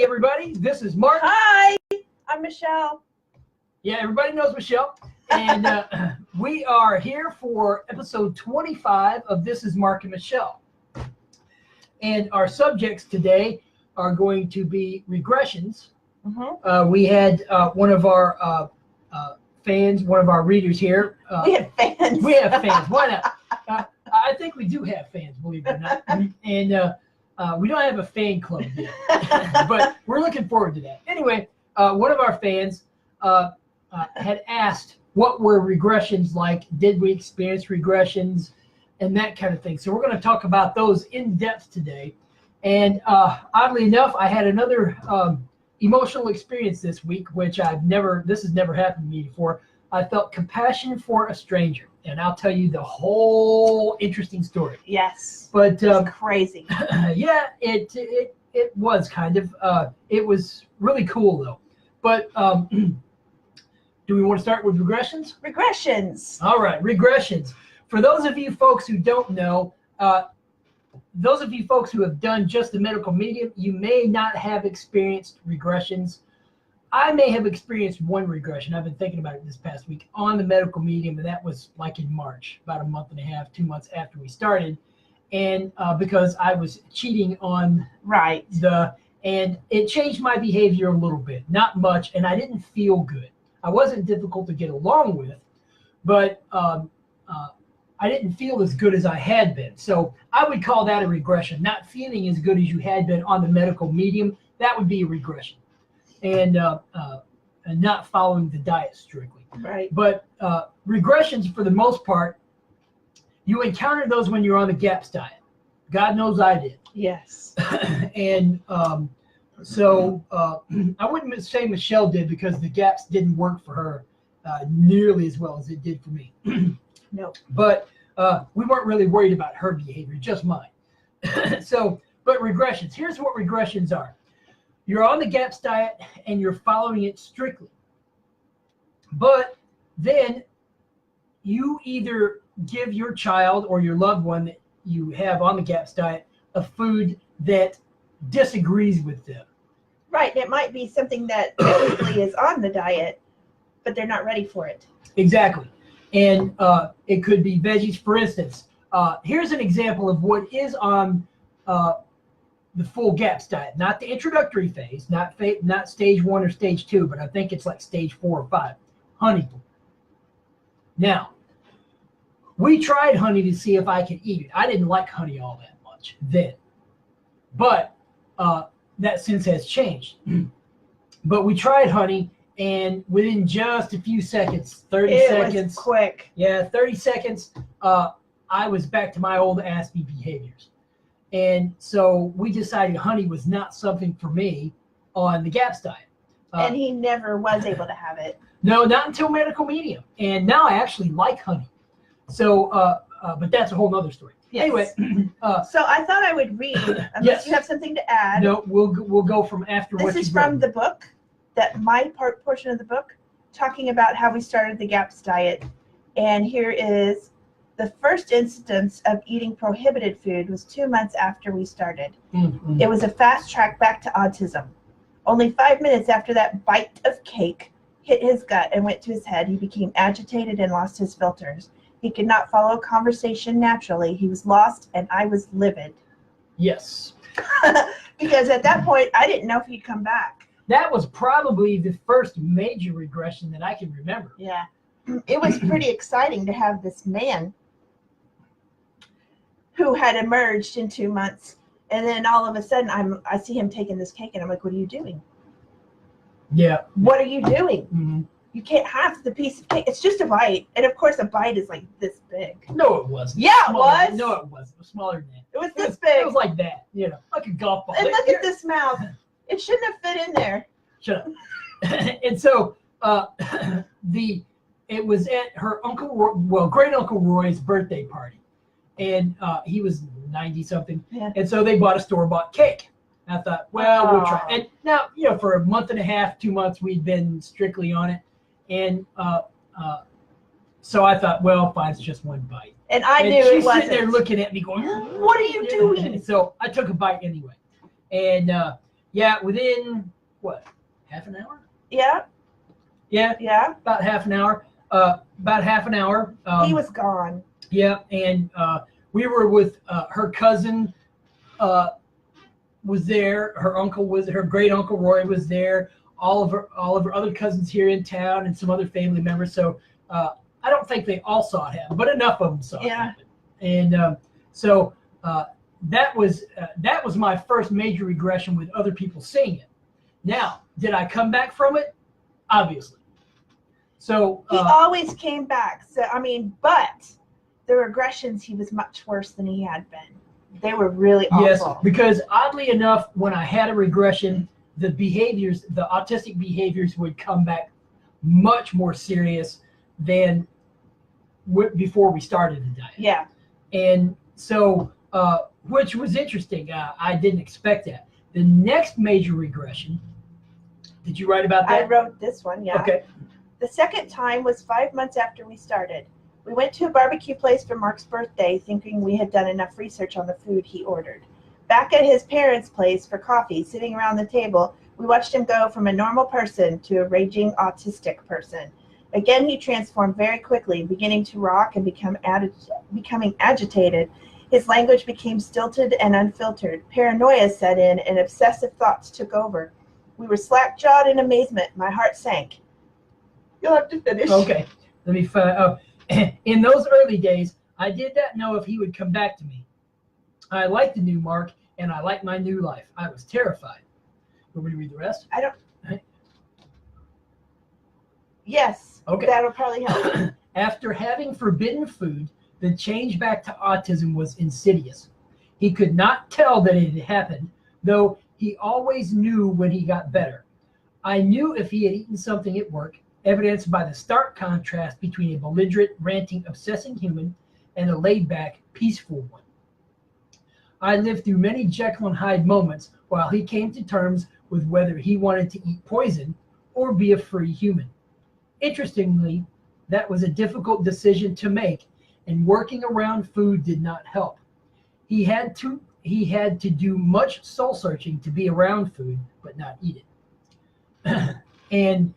everybody. This is Mark. Hi, I'm Michelle. Yeah, everybody knows Michelle. And we are here for episode 25 of This is Mark and Michelle. And our subjects today are going to be regressions. Mm-hmm. We had one of our fans, one of our readers here. We have fans. We have fans. Why not? I think we do have fans, believe it or not. And we don't have a fan club yet, but we're looking forward to that. Anyway, one of our fans had asked what were regressions like, did we experience regressions, and that kind of thing. So we're going to talk about those in depth today. And oddly enough, I had another emotional experience this week, which this has never happened to me before. I felt compassion for a stranger. And I'll tell you the whole interesting story. Yes. But it's crazy. Yeah, it was kind of. It was really cool though. But do we want to start with regressions? Regressions. All right, regressions. For those of you folks who don't know, those of you folks who have done just the medical medium, you may not have experienced regressions. I may have experienced one regression. I've been thinking about it this past week on the medical medium, and that was like in March, about a month and a half, 2 months after we started. And because I was cheating on and it changed my behavior a little bit, not much, and I didn't feel good. I wasn't difficult to get along with, but I didn't feel as good as I had been. So I would call that a regression. Not feeling as good as you had been on the medical medium, that would be a regression. And not following the diet strictly. Right. But regressions, for the most part, you encounter those when you're on the GAPS diet. God knows I did. Yes. And so I wouldn't say Michelle did, because the GAPS didn't work for her nearly as well as it did for me. No. But we weren't really worried about her behavior, just mine. But regressions. Here's what regressions are. You're on the GAPS diet and you're following it strictly. But then you either give your child or your loved one that you have on the GAPS diet a food that disagrees with them. Right. It might be something that technically is on the diet, but they're not ready for it. Exactly. And it could be veggies. For instance, here's an example of what is on the full GAPS diet, not the introductory phase, not stage 1 or stage 2, but I think it's like stage 4 or 5. Honey. Now, we tried honey to see if I could eat it. I didn't like honey all that much then, but that since has changed. But we tried honey, and within just a few seconds, 30 seconds. It was quick. Yeah, 30 seconds, I was back to my old Aspie behaviors. And so we decided honey was not something for me on the GAPS diet. And he never was able to have it. No, not until medical medium. And now I actually like honey. So, but that's a whole nother story. Yes. Anyway. So I thought I would read, unless you have something to add. No, we'll go from after what you read. This is from the book, my portion of the book, talking about how we started the GAPS diet. And here is: the first instance of eating prohibited food was 2 months after we started. Mm-hmm. It was a fast track back to autism. Only 5 minutes after that bite of cake hit his gut and went to his head, he became agitated and lost his filters. He could not follow conversation naturally. He was lost, and I was livid. Yes. Because at that point, I didn't know if he'd come back. That was probably the first major regression that I can remember. Yeah. It was pretty exciting to have this man who had emerged in 2 months, and then all of a sudden I see him taking this cake, and I'm like, what are you doing? Yeah. What are you doing? Mm-hmm. You can't have the piece of cake. It's just a bite. And of course a bite is like this big. No, it wasn't. Yeah, it was. No, it wasn't. It was smaller than that. It was this big. It was like that, like a golf ball. And look at this mouth. It shouldn't have fit in there. Shut up. And so it was at her great uncle Roy's birthday party. And he was 90 something. Yeah. And so they bought a store-bought cake. And I thought, well, we'll try. And now, for a month and a half, 2 months, we'd been strictly on it. And so I thought, well, fine, it's just one bite. And I knew it wasn't. She's sitting there looking at me going, what are you doing? And so I took a bite anyway. And Yeah, within what, half an hour? Yeah. Yeah, Yeah. about half an hour. He was gone. Yeah, and we were with her cousin. Was there. Her uncle was. Her great uncle Roy was there. All of her other cousins here in town, and some other family members. So I don't think they all saw it happen, but enough of them saw it happen. And so that was my first major regression with other people seeing it. Now, did I come back from it? Obviously. So he always came back. So I mean, but the regressions, he was much worse than he had been. They were really awful. Yes, because oddly enough, when I had a regression, the autistic behaviors would come back much more serious than before we started the diet. Yeah. And so, which was interesting. I didn't expect that. The next major regression, did you write about that? I wrote this one, yeah. Okay. The second time was 5 months after we started. We went to a barbecue place for Mark's birthday, thinking we had done enough research on the food he ordered. Back at his parents' place for coffee, sitting around the table, we watched him go from a normal person to a raging autistic person. Again, he transformed very quickly, beginning to rock and becoming agitated. His language became stilted and unfiltered. Paranoia set in and obsessive thoughts took over. We were slack-jawed in amazement. My heart sank. You'll have to finish. Okay. Let me find. In those early days, I did not know if he would come back to me. I liked the new Mark, and I liked my new life. I was terrified. Want me to read the rest? I don't. Right. Yes. Okay. That'll probably help. After having forbidden food, the change back to autism was insidious. He could not tell that it had happened, though he always knew when he got better. I knew if he had eaten something at work, evidenced by the stark contrast between a belligerent, ranting, obsessing human and a laid-back, peaceful one. I lived through many Jekyll and Hyde moments while he came to terms with whether he wanted to eat poison or be a free human. Interestingly, that was a difficult decision to make, and working around food did not help. He had to do much soul searching to be around food, but not eat it. And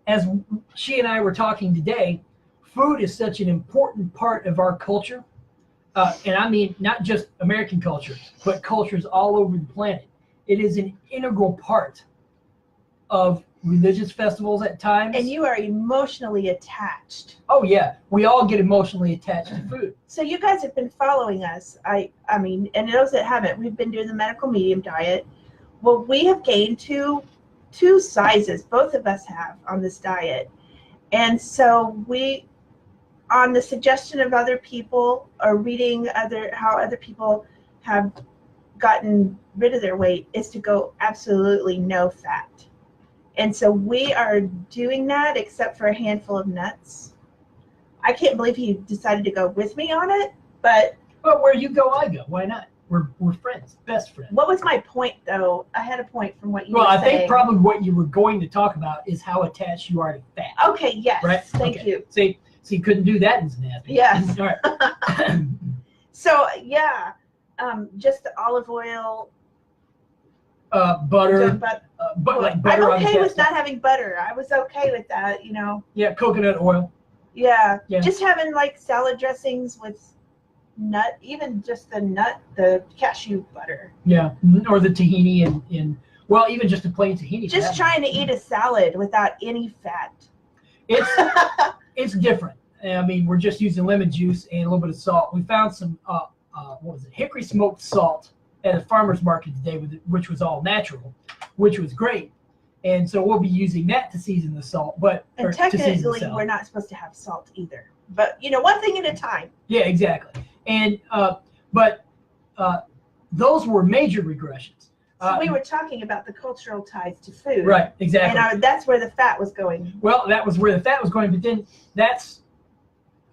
as she and I were talking today, food is such an important part of our culture. And I mean, not just American culture, but cultures all over the planet. It is an integral part of religious festivals at times. And you are emotionally attached. Oh, yeah. We all get emotionally attached to food. So you guys have been following us. I mean, and those that haven't, we've been doing the medical medium diet. Well, we have gained two sizes, both of us have, on this diet. And so we, on the suggestion of other people or reading how other people have gotten rid of their weight, is to go absolutely no fat. And so we are doing that, except for a handful of nuts. I can't believe he decided to go with me on it, but where you go, I go. Why not? We're friends, best friends. What was my point, though? I had a point from what you were saying. Well, I think probably what you were going to talk about is how attached you are to fat. Okay, yes. Right? Thank you. See, you couldn't do that in Snappy. Yes. All right. So, yeah, just the olive oil. Butter. Like butter. I'm okay with not having butter. I was okay with that, you know. Yeah, coconut oil. Yeah. Just having like salad dressings with nut, even just the cashew butter. Yeah, or the tahini and well, even just a plain tahini. Just trying to eat a salad without any fat. It's different. I mean, we're just using lemon juice and a little bit of salt. We found some hickory smoked salt at a farmer's market today, which was all natural, which was great. And so we'll be using that to season the salt. And technically, we're not supposed to have salt either. But, you know, one thing at a time. Yeah, exactly. And those were major regressions. So we were talking about the cultural ties to food. Right, exactly. And that's where the fat was going. Well, that was where the fat was going, but then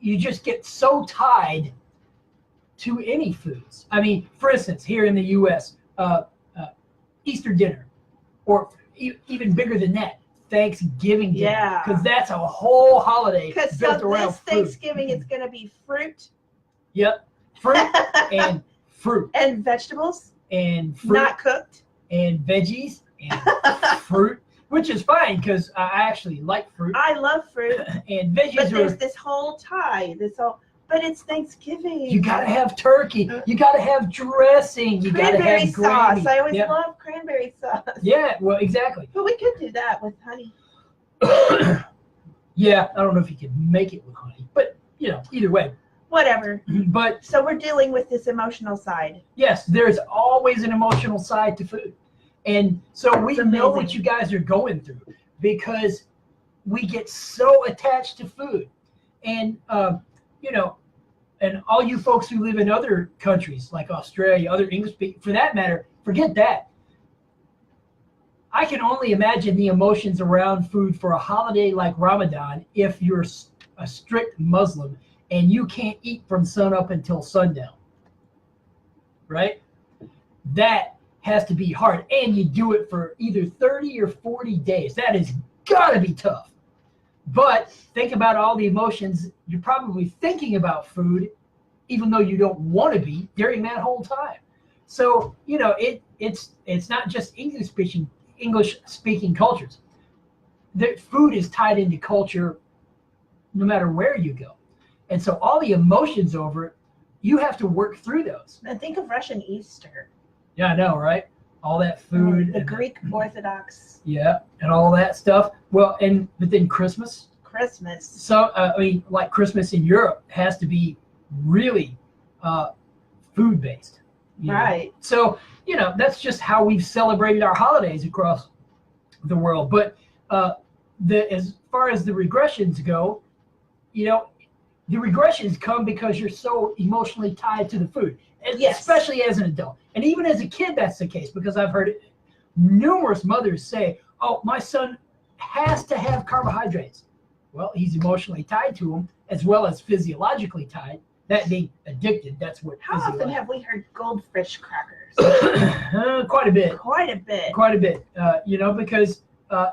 you just get so tied to any foods. I mean, for instance, here in the U.S., Easter dinner, or even bigger than that, Thanksgiving dinner. Yeah. Because that's a whole holiday built around food. Thanksgiving, it's going to be fruit. Yep. Fruit and fruit. And vegetables. And fruit. Not cooked. and veggies and fruit, which is fine because I actually like fruit. I love fruit. And veggies but there's this whole tie, but it's Thanksgiving. You gotta have turkey. You gotta have dressing. You gotta Cranberry have gravy. sauce. I always love cranberry sauce. Yeah, well, exactly. But we could do that with honey. Yeah, I don't know if you can make it with honey, but either way. Whatever. But so we're dealing with this emotional side. Yes, there's always an emotional side to food, and so we know what you guys are going through because we get so attached to food, and and all you folks who live in other countries like Australia, other English speakers, for that matter, forget that. I can only imagine the emotions around food for a holiday like Ramadan if you're a strict Muslim and you can't eat from sunup until sundown, right? That has to be hard, and you do it for either 30 or 40 days. That has got to be tough. But think about all the emotions you're probably thinking about food, even though you don't want to be during that whole time. So it's not just English speaking cultures. The food is tied into culture, no matter where you go, and so all the emotions over it, you have to work through those. And think of Russian Easter. Yeah, I know, right? All that food. The Greek Orthodox. Yeah, and all that stuff. Well, but then Christmas. So, like Christmas in Europe has to be really food-based. Right. So, that's just how we've celebrated our holidays across the world. But as far as the regressions go, the regressions come because you're so emotionally tied to the food, especially as an adult. And even as a kid, that's the case, because I've heard numerous mothers say, oh, my son has to have carbohydrates. Well, he's emotionally tied to them as well as physiologically tied. That being addicted, that's what. How often have we heard goldfish crackers? Quite a bit. Because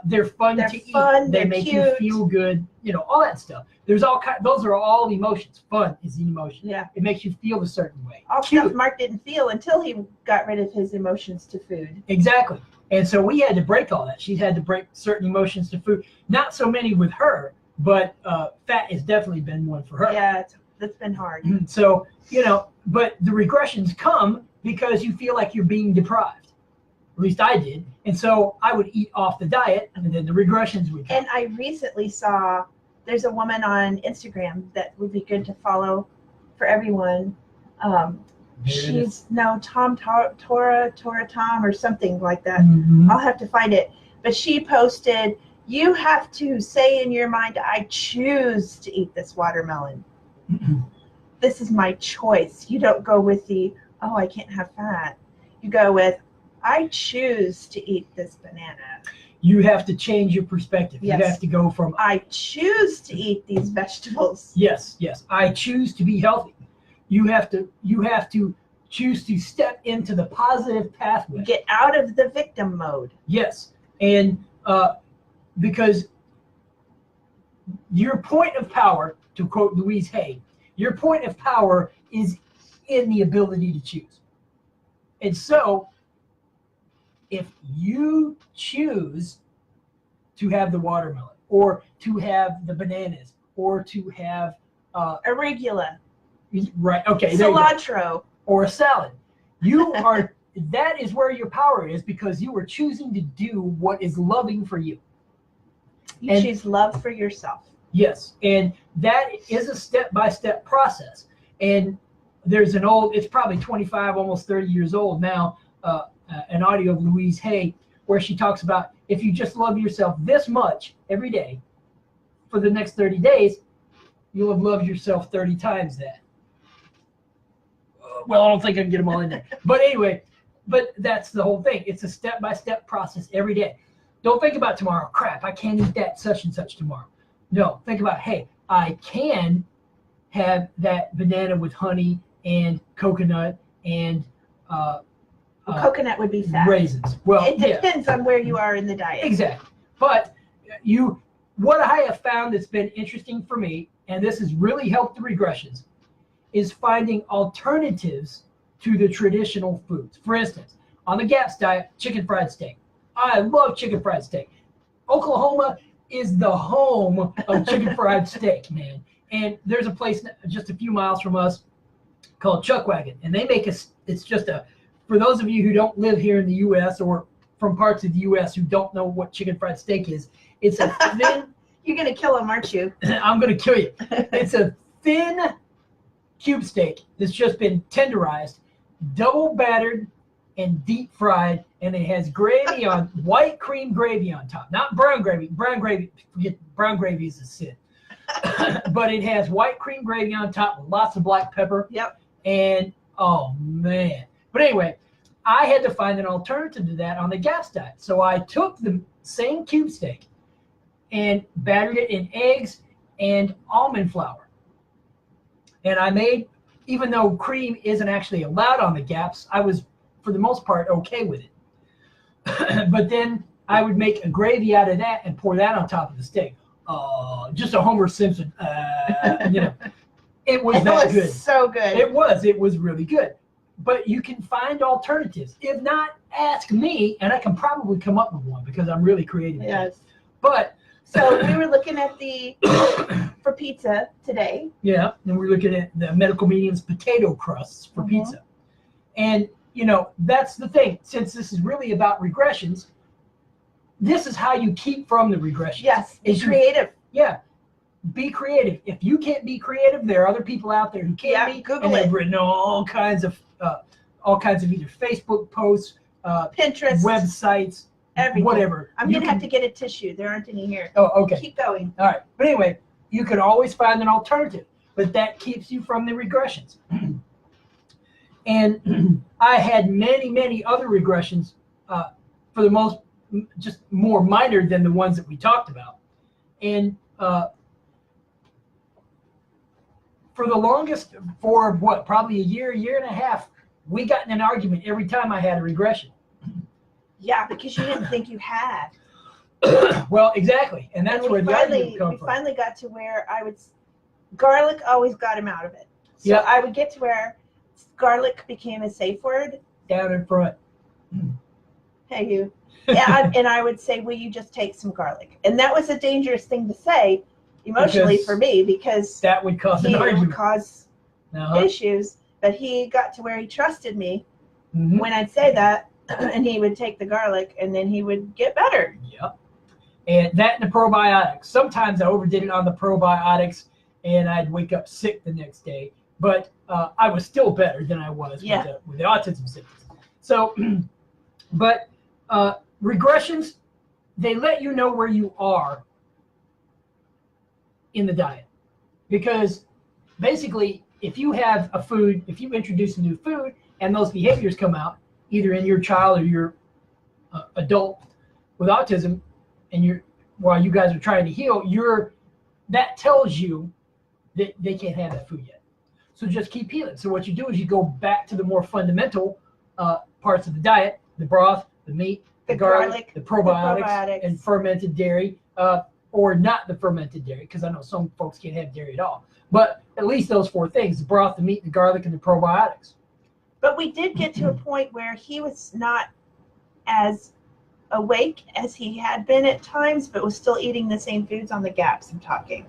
they're fun to eat. They make you feel good. All that stuff. There's all those are all emotions. Fun is an emotion. Yeah. It makes you feel a certain way. All stuff Mark didn't feel until he got rid of his emotions to food. Exactly. And so we had to break all that. She had to break certain emotions to food. Not so many with her, but fat has definitely been one for her. Yeah, that's been hard. So, but the regressions come because you feel like you're being deprived. At least I did. And so I would eat off the diet, and then the regressions would come. And I recently saw, there's a woman on Instagram that would be good to follow for everyone. She's Tora Tom or something like that. Mm-hmm. I'll have to find it. But she posted, you have to say in your mind, I choose to eat this watermelon. Mm-hmm. This is my choice. You don't go with oh, I can't have fat. You go with, I choose to eat this banana. You have to change your perspective. Yes. You have to go from, I choose to eat these vegetables. Yes. I choose to be healthy. You have to choose to step into the positive pathway. Get out of the victim mode. Yes. And because your point of power, to quote Louise Hay, your point of power is in the ability to choose. And so if you choose to have the watermelon or to have the bananas or to have arugula, right? Okay, cilantro, or a salad, you are. That is where your power is, because you are choosing to do what is loving for you. You choose love for yourself. Yes, and that is a step-by-step process. And there's it's probably 25, almost 30 years old now, an audio of Louise Hay where she talks about if you just love yourself this much every day for the next 30 days, you'll have loved yourself 30 times that. Well, I don't think I can get them all in there. But anyway, that's the whole thing. It's a step-by-step process every day. Don't think about tomorrow. Crap, I can't eat that such and such tomorrow. No, think about, hey, I can have that banana with honey and coconut and coconut would be fat. Raisins. Well, it depends on where you are in the diet. Exactly. But what I have found that's been interesting for me, and this has really helped the regressions, is finding alternatives to the traditional foods. For instance, on the GAPS diet, chicken fried steak. I love chicken fried steak. Oklahoma is the home of chicken fried steak, man. And there's a place just a few miles from us called Chuckwagon, and they make us. It's just for those of you who don't live here in the U.S. or from parts of the U.S. who don't know what chicken fried steak is, it's a thin. You're gonna kill him, aren't you? I'm gonna kill you. It's a thin cube steak that's just been tenderized, double battered, and deep fried, and it has gravy on white cream gravy on top, not brown gravy. Brown gravy, forget brown gravy is a sin. But it has white cream gravy on top with lots of black pepper. Yep. And oh man. But anyway, I had to find an alternative to that on the GAPS diet. So I took the same cube steak and battered it in eggs and almond flour. And I made, even though cream isn't actually allowed on the GAPS, I was, for the most part, okay with it. But then I would make a gravy out of that and pour that on top of the steak. Just a Homer Simpson, you know. It was that good. So good. It was really good. But you can find alternatives. If not, ask me, and I can probably come up with one because I'm really creative. Yes. But so we were looking at for pizza today. Yeah, and we're looking at the medical medium's potato crusts for pizza. And, you know, that's the thing. Since this is really about regressions, this is how you keep from the regressions. Yes, be creative. Be creative. If you can't be creative, there are other people out there who can be. Google and they've it. written all kinds of either Facebook posts, Pinterest, websites, everything. whatever. I'm going to have to get a tissue. There aren't any here. Oh, okay. Keep going. All right. But anyway, you can always find an alternative, but that keeps you from the regressions. And I had many, many other regressions, for the most, just more minor than the ones that we talked about. And for the longest, for what, probably a year and a half, we got in an argument every time I had a regression. Yeah, because you didn't think you had. Well, exactly, and that's where the argument comes from. We finally got to where garlic always got him out of it. So Yep. I would get to where garlic became a safe word. Down in front. Hey, you. And I would say, will you just take some garlic? And that was a dangerous thing to say emotionally Because for me, because that would cause an it would argument. cause issues. But he got to where he trusted me when I'd say that, and he would take the garlic, and then he would get better. Yep. And that and the probiotics. Sometimes I overdid it on the probiotics, and I'd wake up sick the next day. But I was still better than I was with the autism symptoms. So, but regressions, they let you know where you are in the diet. Because basically, if you have a food, if you introduce a new food and those behaviors come out, either in your child or your adult with autism, and while you guys are trying to heal, that tells you that they can't have that food yet. So just keep healing. So what you do is you go back to the more fundamental parts of the diet: the broth, the meat, the garlic, the probiotics, and fermented dairy, or not the fermented dairy, because I know some folks can't have dairy at all. But at least those four things: the broth, the meat, the garlic, and the probiotics. But we did get to a point where he was not as awake as he had been at times, but was still eating the same foods on the GAPS. I'm talking.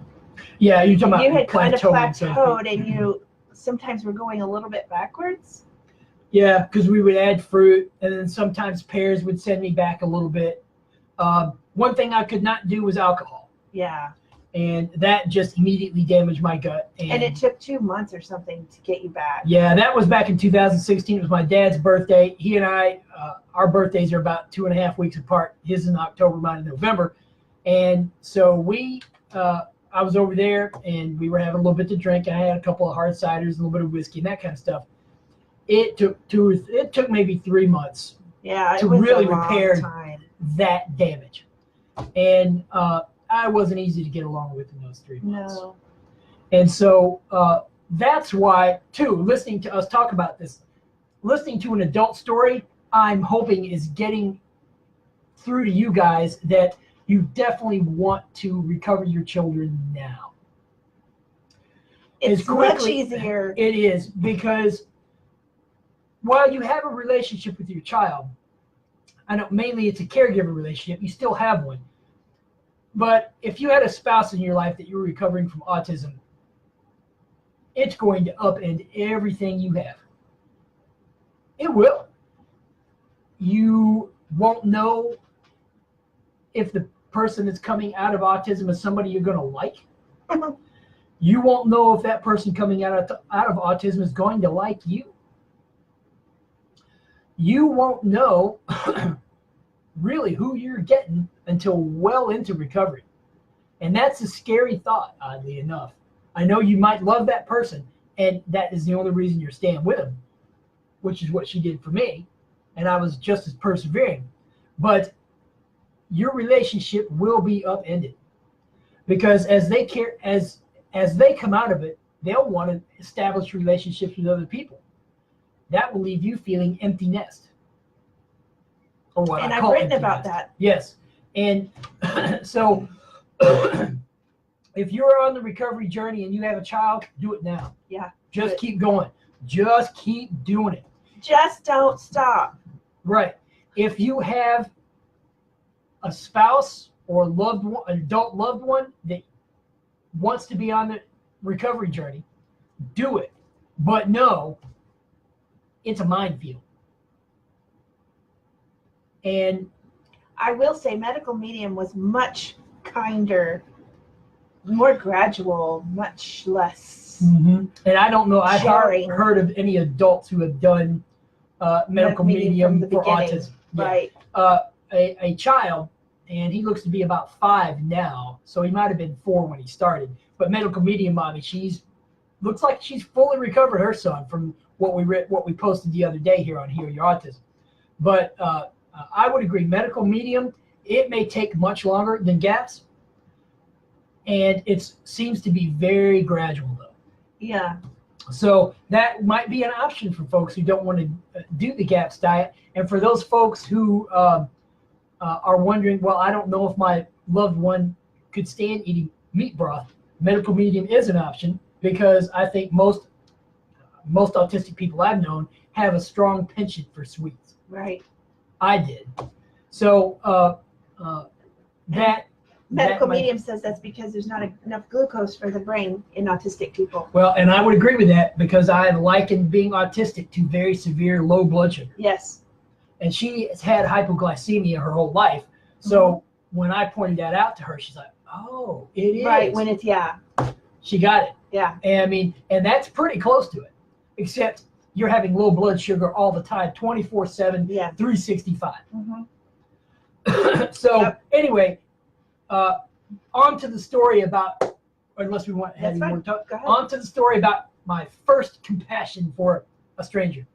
Yeah, you're talking about you had kind of plateaued, so and you sometimes were going a little bit backwards. Yeah, because we would add fruit, and then sometimes pears would send me back a little bit. One thing I could not do was alcohol. Yeah. And that just immediately damaged my gut. And it took 2 months or something to get you back. Yeah, that was back in 2016. It was my dad's birthday. He and I, our birthdays are about 2.5 weeks apart. His in October, mine in November. And so I was over there, and we were having a little bit to drink. I had a couple of hard ciders, a little bit of whiskey, and that kind of stuff. It took maybe 3 months to really repair that damage. And I wasn't easy to get along with in those 3 months. No. And so that's why, too, listening to us talk about this, listening to an adult story, I'm hoping is getting through to you guys that you definitely want to recover your children now. It's much easier. It is, because while you have a relationship with your child, I know mainly it's a caregiver relationship, you still have one. But if you had a spouse in your life that you're recovering from autism, it's going to upend everything you have. It will. You won't know if the person that's coming out of autism is somebody you're going to like. You won't know if that person coming out of autism is going to like you. You won't know really who you're getting until well into recovery. And that's a scary thought, oddly enough. I know you might love that person, and that is the only reason you're staying with them, which is what she did for me, and I was just as persevering. But your relationship will be upended, because as they come out of it, they'll want to establish relationships with other people. That will leave you feeling empty nest. Or what and I I've call written empty about nest. that. Yes. And so if you're on the recovery journey and you have a child, do it now. Yeah. Just keep going. Just keep doing it. Just don't stop. Right. If you have a spouse or loved one, an adult loved one that wants to be on the recovery journey, do it. But no, it's a minefield. And I will say medical medium was much kinder, more gradual, much less. and I don't know, I Jarring. haven't heard of any adults who have done medical medium from the for beginning. autism. Yeah. Right. A child, and he looks to be about 5 now, so he might have been 4 when he started. But medical medium mommy, looks like she's fully recovered her son from what we posted the other day here on Heal Your Autism. But I would agree, medical medium, it may take much longer than GAPS, and it seems to be very gradual though. Yeah. So that might be an option for folks who don't want to do the GAPS diet. And for those folks who are wondering, well, I don't know if my loved one could stand eating meat broth, medical medium is an option, because I think most autistic people I've known have a strong penchant for sweets. Right. I did. So Medical medium says that's because there's not enough glucose for the brain in autistic people. Well, and I would agree with that, because I liken being autistic to very severe low blood sugar. Yes. And she has had hypoglycemia her whole life. So when I pointed that out to her, she's like, oh, it is. Right, when it's, yeah. She got it. Yeah. And I mean, and that's pretty close to it, except you're having low blood sugar all the time, 24/7, Yeah. 365. Mm-hmm. So anyway, on to the story about, unless we want to have more talk, Go ahead. on to the story about my first compassion for a stranger.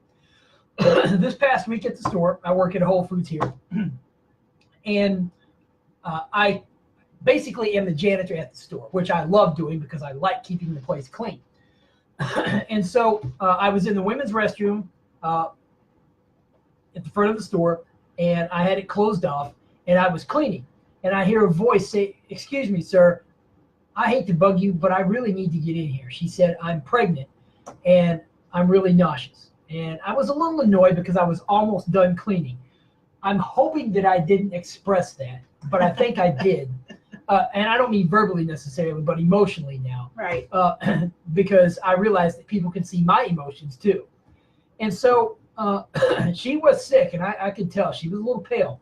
This past week at the store, I work at a Whole Foods here, and I basically am the janitor at the store, which I love doing because I like keeping the place clean. And so I was in the women's restroom at the front of the store, and I had it closed off, and I was cleaning. And I hear a voice say, "Excuse me, sir, I hate to bug you, but I really need to get in here." She said, "I'm pregnant, and I'm really nauseous." And I was a little annoyed because I was almost done cleaning. I'm hoping that I didn't express that, but I think I did. And I don't mean verbally necessarily, but emotionally now. Right. Because I realized that people can see my emotions too. And so she was sick, and I could tell she was a little pale.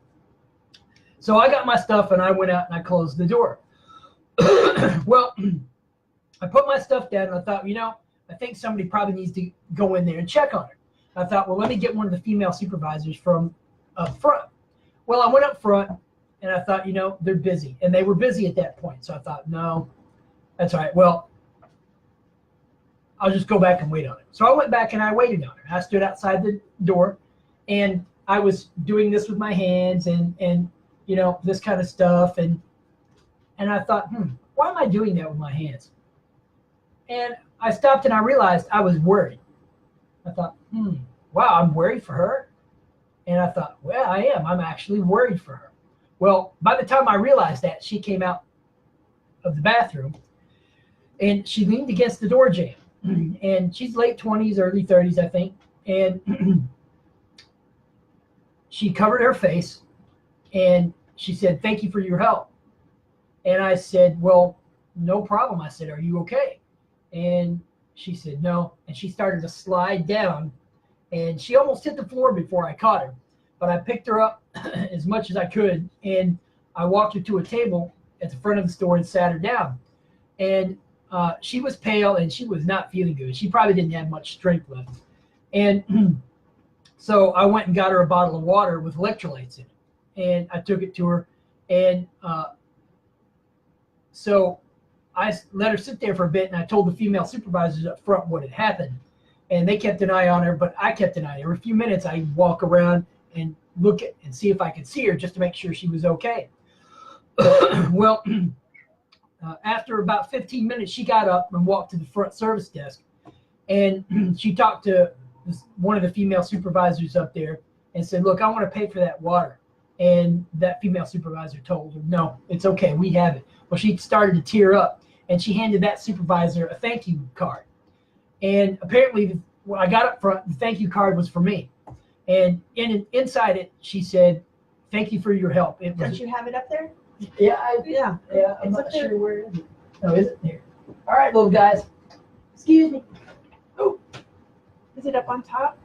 So I got my stuff, and I went out and I closed the door. Well, I put my stuff down, and I thought, I think somebody probably needs to go in there and check on her. I thought, well, let me get one of the female supervisors from up front. Well, I went up front, and I thought, they're busy. And they were busy at that point. So I thought, no, that's all right. Well, I'll just go back and wait on it. So I went back and I waited on her. I stood outside the door, and I was doing this with my hands and this kind of stuff. And I thought, why am I doing that with my hands? And I stopped and I realized I was worried. I thought, wow, I'm worried for her. And I thought, well, I am. I'm actually worried for her. Well, by the time I realized that, she came out of the bathroom and she leaned against the door jamb. And she's late 20s, early 30s, I think. And she covered her face and she said, "Thank you for your help." And I said, "Well, no problem." I said, "Are you okay?" And she said, "No." And she started to slide down, and she almost hit the floor before I caught her. But I picked her up as much as I could, and I walked her to a table at the front of the store and sat her down. And she was pale, and she was not feeling good. She probably didn't have much strength left. And so I went and got her a bottle of water with electrolytes in it, and I took it to her. And so I let her sit there for a bit, and I told the female supervisors up front what had happened. And they kept an eye on her, but I kept an eye. Every few minutes, I'd walk around and look at and see if I could see her just to make sure she was okay. Well, after about 15 minutes, she got up and walked to the front service desk, and she talked to one of the female supervisors up there and said, "Look, I want to pay for that water." And that female supervisor told her, "No, it's okay, we have it." Well, she started to tear up, and she handed that supervisor a thank you card. And apparently, when I got up front, the thank you card was for me. And inside it, she said, "Thank you for your help." Don't you have it up there? Yeah, Yeah. I'm It's not up there. sure where is it. Oh, is it there? All right, little guys. Excuse me. Oh, Is it up on top?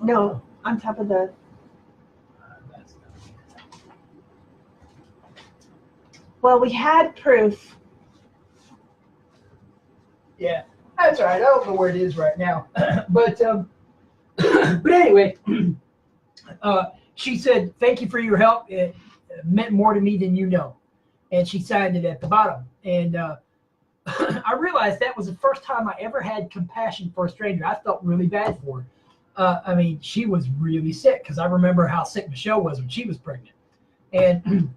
No, on top of the. Well, we had proof. Yeah, that's all right. I don't know where it is right now, but anyway, she said, "Thank you for your help. It meant more to me than you know," and she signed it at the bottom. And I realized that was the first time I ever had compassion for a stranger. I felt really bad for her. I mean, she was really sick, because I remember how sick Michelle was when she was pregnant, and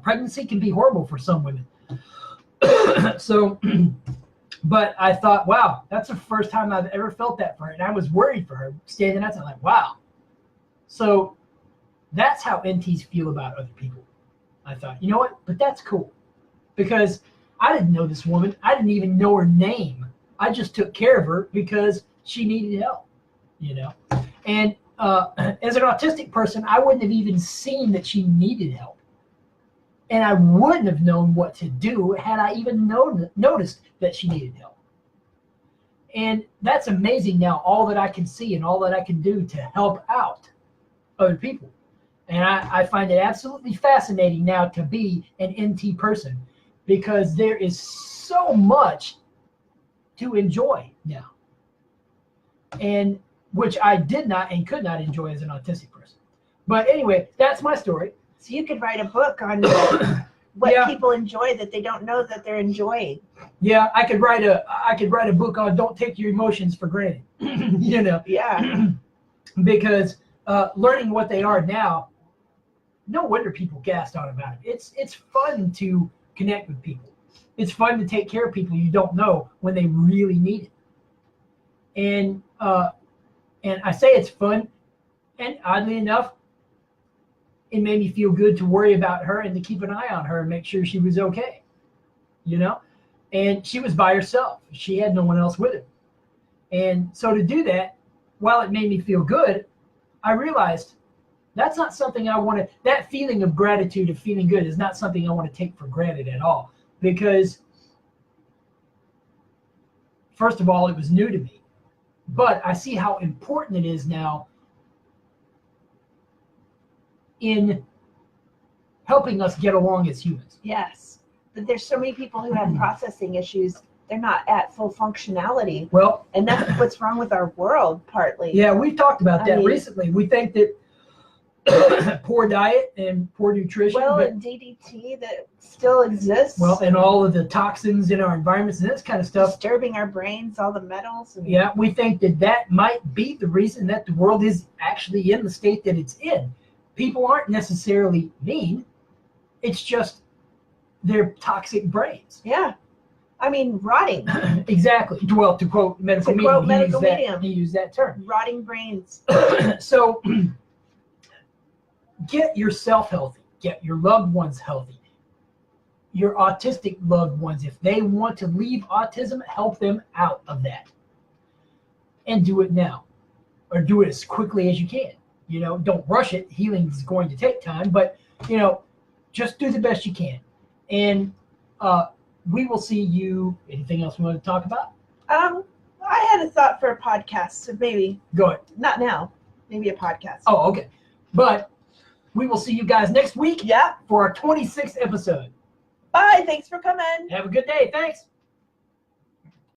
pregnancy can be horrible for some women. So. But I thought, wow, that's the first time I've ever felt that for her. And I was worried for her, standing outside, like, wow. So that's how NTs feel about other people. I thought, you know what? But that's cool. Because I didn't know this woman. I didn't even know her name. I just took care of her because she needed help, you know. And as an autistic person, I wouldn't have even seen that she needed help. And I wouldn't have known what to do had I even noticed that she needed help. And that's amazing now, all that I can see and all that I can do to help out other people. And I find it absolutely fascinating now to be an NT person, because there is so much to enjoy now. And which I did not and could not enjoy as an autistic person. But anyway, that's my story. So you could write a book on what people enjoy that they don't know that they're enjoying. Yeah, I could write a book on "Don't Take Your Emotions for Granted." You know. Yeah. Because learning what they are now, no wonder people gassed on about it. It's fun to connect with people. It's fun to take care of people you don't know when they really need it. And I say it's fun, and oddly enough, it made me feel good to worry about her and to keep an eye on her and make sure she was okay, you know? And she was by herself. She had no one else with her. And so to do that, while it made me feel good, I realized that's not something I want to, that feeling of gratitude, of feeling good, is not something I want to take for granted at all. Because, first of all, it was new to me. But I see how important it is now in helping us get along as humans. Yes. But there's so many people who have processing issues. They're not at full functionality. Well, and that's what's wrong with our world, partly. Yeah, we've talked about that recently. We think that poor diet and poor nutrition. And DDT that still exists. Well, and all of the toxins in our environments and this kind of stuff. Disturbing our brains, all the metals. Yeah, we think that might be the reason that the world is actually in the state that it's in. People aren't necessarily mean. It's just their toxic brains. Yeah. I mean, rotting. Exactly. Well, to quote medical medium, he used that term. Rotting brains. So get yourself healthy. Get your loved ones healthy. Your autistic loved ones, if they want to leave autism, help them out of that. And do it now. Or do it as quickly as you can. You know, don't rush it. Healing is going to take time, but, you know, just do the best you can. And we will see you. Anything else we want to talk about? I had a thought for a podcast, so maybe. Go ahead. Not now. Maybe a podcast. Oh, okay. But we will see you guys next week Yeah. for our 26th episode. Bye. Thanks for coming. Have a good day. Thanks.